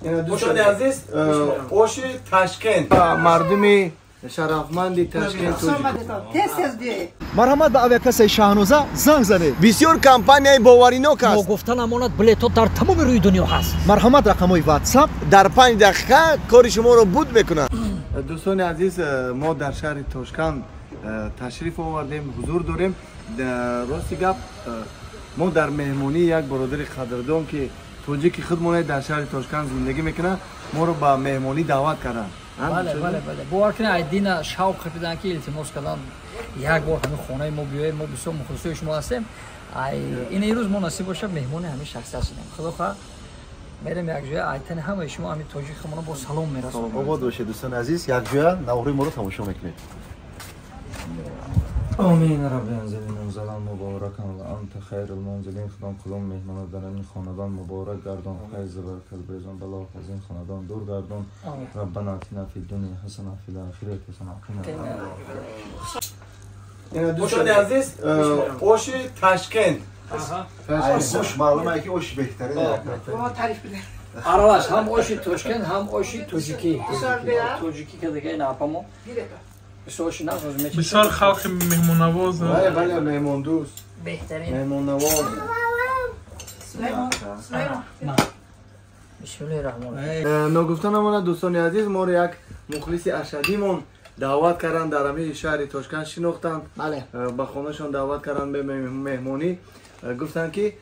دوستان عزیز اوش تاشکند مردمی شرافمند تاشکند مرحمت به اویکس شاهنوزه زنگ زنید. بسیار کمپانی باوریناک است. گفتن امانت بلیط در تمام روی دنیا هست. مرحمت رقمای واتساپ در 5 دقیقه کار شما رو بود میکنه. دوستان عزیز ما در شهر تاشکند تشریف آوردیم، حضور داریم. راستی گپ ما در مهمانی یک برادر قدردان که توجیکی خودمون در شهر تاشکند زندگی میکنه ما رو به مهمانی دعوت کردن. بله باور کنید ایدین شوق کردن که التماس کردن یک بار همین خانه ما بیایم، ما بسیار مخلص شما هستیم. این روز مناسب باشه مهمون همین شخص هستیم. خدا خواه میرم یک جای ایتن همه شما همین توجیه خودمون با سلام میرسونیم. آباد باشه دوستان عزیز، یک جای نوری ما رو تماشا میکنید. آمین رب انزلین انزلان مبارکان و انت خیر المنزلین. خدام کدام مهمان در این خاندان مبارک گردان، فیض برکت بیزن بلا از این خاندان دور گردان. ربنا آتنا فی الدنیا حسنه و فی الاخره حسنه. دوستان عزیز اوش تاشکند اوش معلومه که اوش بهتره. تعریف بده. آراش هم اوشی تاشکند هم اوشی توجیکی. توجیکی که دیگه ناپامو. بسیار خلق مهمون نواز. بله مهمون دوست. بهترین مهمون نواز. بسم الله الرحمن الرحیم. نگفتن امانت دوستان عزیز ما رو یک مخلص اشدیمون دعوت کردن در همه شهر تاشکند شناختن. بله. به خانهشون دعوت کردن به مهمانی. گفتن که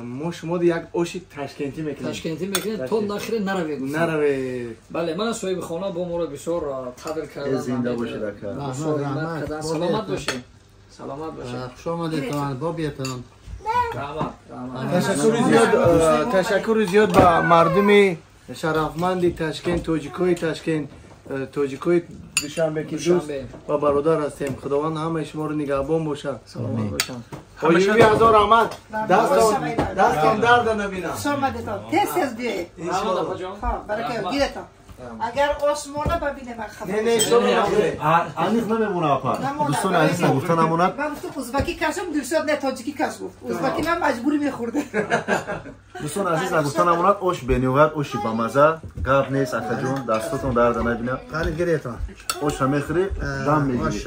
ما شما یک اوشی تاشکندی میکنید. تاشکندی میکنید تو داخل نروی. نروی. بله من صاحب خانه با ما رو بسیار قدر کردم. زنده باشه دکتر. سلامت باشه. سلامت باشه. شما دیدن بابیتون. تشکر زیاد به مردم شرافمند تاشکند، توجیکوی تاشکند، توجیکوی دوشنبه که دوست و برادر هستیم. خداوند همه شما رو نگهبان باشه. سلامت باشم. خیلی هزار رحمت. دستم درد نبینم. شما دیدن تست بیه. ها برکه گیرتون. اگر آسمانه ببینه من خبر. نه شما انیخ نمیمونه اپا. دوستان عزیز نگفتن امانت. من گفتم ازبکی کسم دوست نه تاجیکی کس گفت. ازبکی من مجبوری میخورده. دوستان عزیز نگفتن امانت اوش بنیوغت اوشی با مزه گپ نیست اکا جون دستتون درد نبینه. خالی گیرتون. اوش هم میخوری دم میگیری.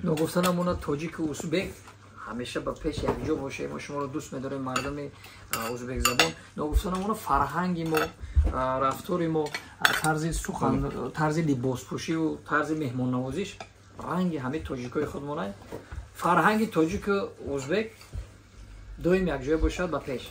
نگفتن امانت تاجیک و ازبک همیشه با پیش یک جا باشه. ما شما رو دوست می‌داریم مردم ازبک زبان. نگفتن امانت فرهنگی ما، رفتاری ما، طرز سخن، طرز لباس پوشی و طرز مهمان نوازیش رنگ همه تاجیکای خودمونه. فرهنگ تاجیک و ازبک دویم یک جای باشد با پیش.